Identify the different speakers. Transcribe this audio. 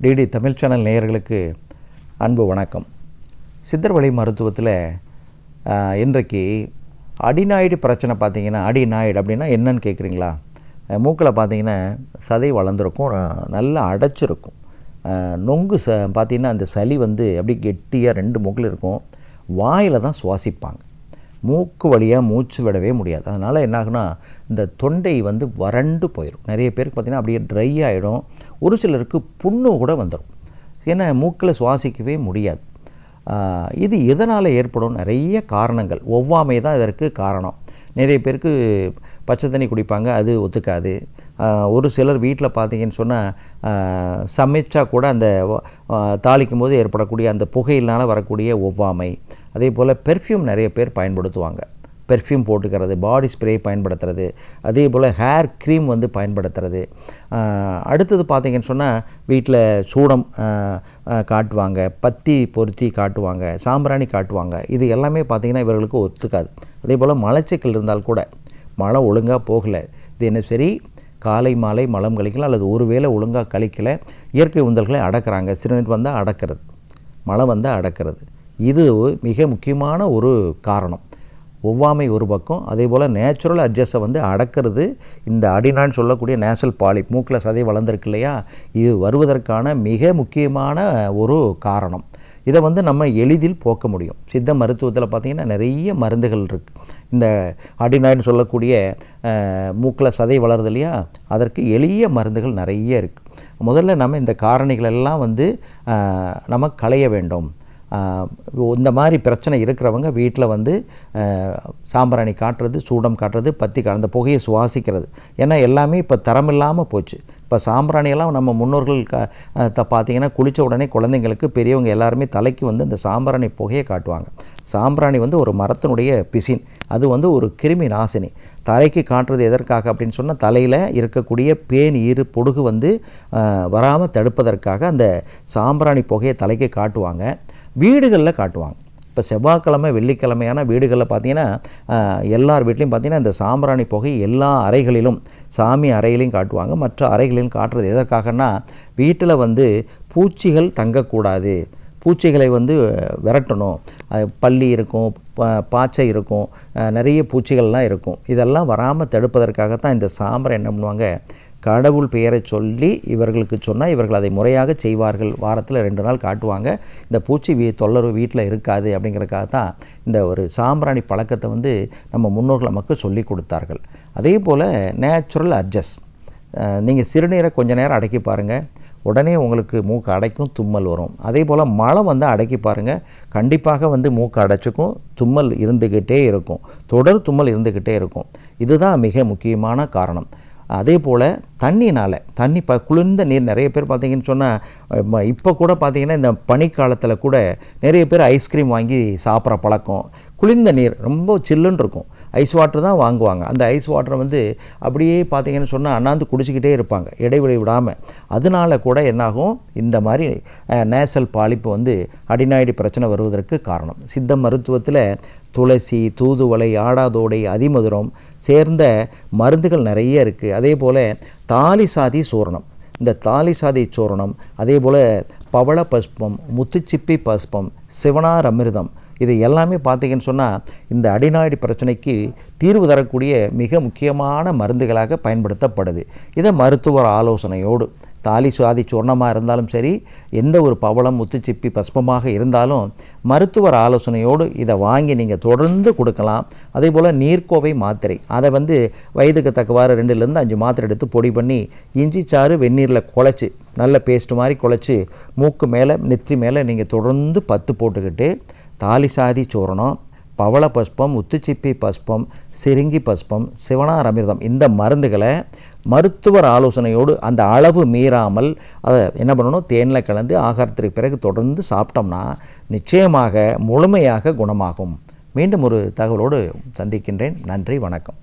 Speaker 1: DD Tamil channel நேயர்களுக்கு அன்பு வணக்கம். சித்தர் வழி மருத்துவத்தில் இன்றைக்கு அடிநாய்டு பிரச்சனை பார்த்திங்கன்னா, அடிநாய்டு அப்படின்னா என்னன்னு கேட்குறீங்களா? மூக்கில் பார்த்திங்கன்னா சதை வளர்ந்துருக்கும், நல்லா அடைச்சிருக்கும். நொங்கு பார்த்திங்கன்னா அந்த சளி அப்படி கெட்டியாக 2 மூக்கில் இருக்கும். வாயில் தான் சுவாசிப்பாங்க. மூக்கு வழியாக மூச்சு விடவே முடியாது. அதனால் என்னாகுன்னா இந்த தொண்டை வறண்டு போயிடும். நிறைய பேருக்கு பார்த்திங்கன்னா அப்படியே ட்ரை ஆகிடும். ஒரு சிலருக்கு புண்ணு கூட வந்துடும். ஏன்னா மூக்கில் சுவாசிக்கவே முடியாது. இது எதனால் ஏற்படும்? நிறைய காரணங்கள். ஒவ்வாமை தான் இதற்கு காரணம். நிறைய பேருக்கு பச்சை தண்ணி குடிப்பாங்க, அது ஒத்துக்காது. ஒரு சிலர் வீட்டில் பார்த்தீங்கன்னு சொன்னால் சமைச்சா கூட அந்த தாளிக்கும் போது ஏற்படக்கூடிய அந்த புகையினால் வரக்கூடிய ஒவ்வாமை. அதே போல் பெர்ஃப்யூம் நிறைய பேர் பயன்படுத்துவாங்க. பெர்ஃப்யூம் போட்டுக்கிறது, பாடி ஸ்ப்ரே பயன்படுத்துறது, அதே போல் ஹேர் க்ரீம் பயன்படுத்துறது. அடுத்தது பார்த்திங்கன்னு சொன்னால் வீட்டில் சூடம் காட்டுவாங்க, பத்தி பொருத்தி காட்டுவாங்க, சாம்பிராணி காட்டுவாங்க. இது எல்லாமே பார்த்திங்கன்னா இவர்களுக்கு ஒத்துக்காது. அதே போல் மலச்சிக்கல் இருந்தால் கூட மலம் ஒழுங்காக போகலை, இது என்ன சரி காலை மாலை மலம் கழிக்கலாம், அல்லது ஒரு வேளை ஒழுங்காக கழிக்கலை, இயற்கை உந்தல்களை அடக்கிறாங்க. சிறுநீர் வந்தால் அடக்கிறது, மலம் வந்தால் அடக்கிறது. இது மிக முக்கியமான ஒரு காரணம். ஒவ்வாமை ஒரு பக்கம், அதே போல் நேச்சுரல் அட்ஜஸ்ட்டை அடக்கிறது இந்த அடினான்னு சொல்லக்கூடிய நேசல் பாலிப், மூக்கில் சதை வளர்ந்துருக்கு இல்லையா, இது வருவதற்கான மிக முக்கியமான ஒரு காரணம். இதை நம்ம எளிதில் போக்க முடியும். சித்த மருத்துவத்தில் பார்த்திங்கன்னா நிறைய மருந்துகள் இருக்குது. இந்த அடினாய்டுன்னு சொல்லக்கூடிய மூக்கில் சதை வளருது இல்லையா, அதற்கு எளிய மருந்துகள் நிறைய இருக்குது. முதல்ல நம்ம இந்த காரணிகளெல்லாம் நம்ம களைய வேண்டும். இந்த மாதிரி பிரச்சனை இருக்கிறவங்க வீட்டில் சாம்பிராணி காட்டுறது, சூடம் காட்டுறது, பத்தி அந்த புகையை சுவாசிக்கிறது. ஏன்னா எல்லாமே இப்போ தரமில்லாமல் போச்சு. இப்போ சாம்பிராணியெல்லாம் நம்ம முன்னோர்கள் பார்த்திங்கன்னா குளித்த உடனே குழந்தைங்களுக்கு, பெரியவங்க எல்லாருமே தலைக்கு இந்த சாம்பிராணி புகையை காட்டுவாங்க. சாம்பிராணி ஒரு மரத்தினுடைய பிசின், அது ஒரு கிருமி நாசினி. தலைக்கு காட்டுறது எதற்காக அப்படின்னு சொன்னால், தலையில் இருக்கக்கூடிய பேன் ஈறு பொடுகு வராமல் தடுப்பதற்காக அந்த சாம்பிராணி புகையை தலைக்கு காட்டுவாங்க. வீடுகளில் காட்டுவாங்க. இப்போ செவ்வாய்க்கிழமை வெள்ளிக்கிழமையான வீடுகளில் பார்த்திங்கன்னா எல்லார் வீட்லேயும் பார்த்திங்கன்னா இந்த சாம்பிராணி புகை எல்லா அறைகளிலும், சாமி அறையிலையும் காட்டுவாங்க. மற்ற அறைகளிலும் காட்டுறது எதற்காகனா, வீட்டில் பூச்சிகள் தங்கக்கூடாது, பூச்சிகளை விரட்டணும். பல்லி இருக்கும், பாச்சை இருக்கும், நிறைய பூச்சிகள்லாம் இருக்கும். இதெல்லாம் வராமல் தடுப்பதற்காகத்தான் இந்த சாம்பிராணி என்ன பண்ணுவாங்க, கடவுள் பெயரை சொல்லி இவர்களுக்கு சொன்னால் இவர்கள் அதை முறையாக செய்வார்கள். வாரத்தில் 2 நாள் காட்டுவாங்க. இந்த பூச்சி தொல்லறு வீட்டில் இருக்காது அப்படிங்கிறதுக்காக தான் இந்த ஒரு சாம்பிராணி பழக்கத்தை நம்ம முன்னோர்கள் நமக்கு சொல்லி கொடுத்தார்கள். அதே போல் நேச்சுரல் அட்ஜஸ்ட், நீங்கள் சிறுநீரை கொஞ்ச நேரம் அடக்கி பாருங்கள், உடனே உங்களுக்கு மூக்கு அடைக்கும், தும்மல் வரும். அதே போல் மலம் அடக்கி பாருங்கள், கண்டிப்பாக மூக்கு அடைச்சிக்கும், தும்மல் இருந்துக்கிட்டே இருக்கும், தொடர் தும்மல் இருந்துக்கிட்டே இருக்கும். இதுதான் மிக முக்கியமான காரணம். அதே போல் தண்ணி குளிர்ந்த நீர், நிறைய பேர் பார்த்திங்கன்னு சொன்னால் இப்போ கூட பார்த்திங்கன்னா இந்த பனிக்காலத்தில் கூட நிறைய பேர் ஐஸ்கிரீம் வாங்கி சாப்பிட்ற பழக்கம். குளிர்ந்த நீர் ரொம்ப சில்லுன்னு இருக்கும், ஐஸ் வாட்டர் தான் வாங்குவாங்க. அந்த ஐஸ் வாட்டரை அப்படியே பார்த்திங்கன்னு சொன்னால் அண்ணாந்து குடிச்சிக்கிட்டே இருப்பாங்க இடைவெளி விடாமல். அதனால கூட என்னாகும், இந்த மாதிரி நேசல் பாலிப்பு அடிநாய்டு பிரச்சனை வருவதற்கு காரணம். சித்த மருத்துவத்தில் துளசி, தூதுவளை, ஆடாதோடை, அதிமதுரம் சேர்ந்த மருந்துகள் நிறைய இருக்குது. அதே போல் தாலிசாதி சூரணம், இந்த தாலிசாதி சூரணம், அதே போல் பவள பஸ்பம், முத்துச்சிப்பி பஸ்பம், சிவனார் அமிர்தம், இது எல்லாமே பார்த்திங்கன்னு சொன்னால் இந்த அடிநாய்டு பிரச்சனைக்கு தீர்வு தரக்கூடிய மிக முக்கியமான மருந்துகளாக பயன்படுத்தப்படுது. இதை மருத்துவர் ஆலோசனையோடு, தாலிசாதி சூர்ணமாக இருந்தாலும் சரி, எந்த ஒரு பவளம், முத்துச்சிப்பி பஸ்பமாக இருந்தாலும் மருத்துவர் ஆலோசனையோடு இதை வாங்கி நீங்கள் தொடர்ந்து கொடுக்கலாம். அதே போல் நீர்க்கோவை மாத்திரை, அதை வயதுக்கு தக்கவாறு 2-5 மாத்திரை எடுத்து பொடி பண்ணி இஞ்சி சாறு வெந்நீரில் குழச்சி, நல்ல பேஸ்ட் மாதிரி குழச்சி மூக்கு மேலே நெற்றி மேலே நீங்கள் தொடர்ந்து 10 போட்டுக்கிட்டு தாலிசாதி சூரணம், பவள பஸ்பம், முத்துச்சிப்பி பஸ்பம், சிறுங்கி பஸ்பம், சிவனார் அமிர்தம், இந்த மருந்துகளை மருத்துவர் ஆலோசனையோடு அந்த அளவு மீறாமல் அதை என்ன பண்ணணும், தேனில் கலந்து ஆகாரத்திற்கு பிறகு தொடர்ந்து சாப்பிட்டோம்னா நிச்சயமாக முழுமையாக குணமாகும். மீண்டும் ஒரு தகவலோடு சந்திக்கின்றேன். நன்றி, வணக்கம்.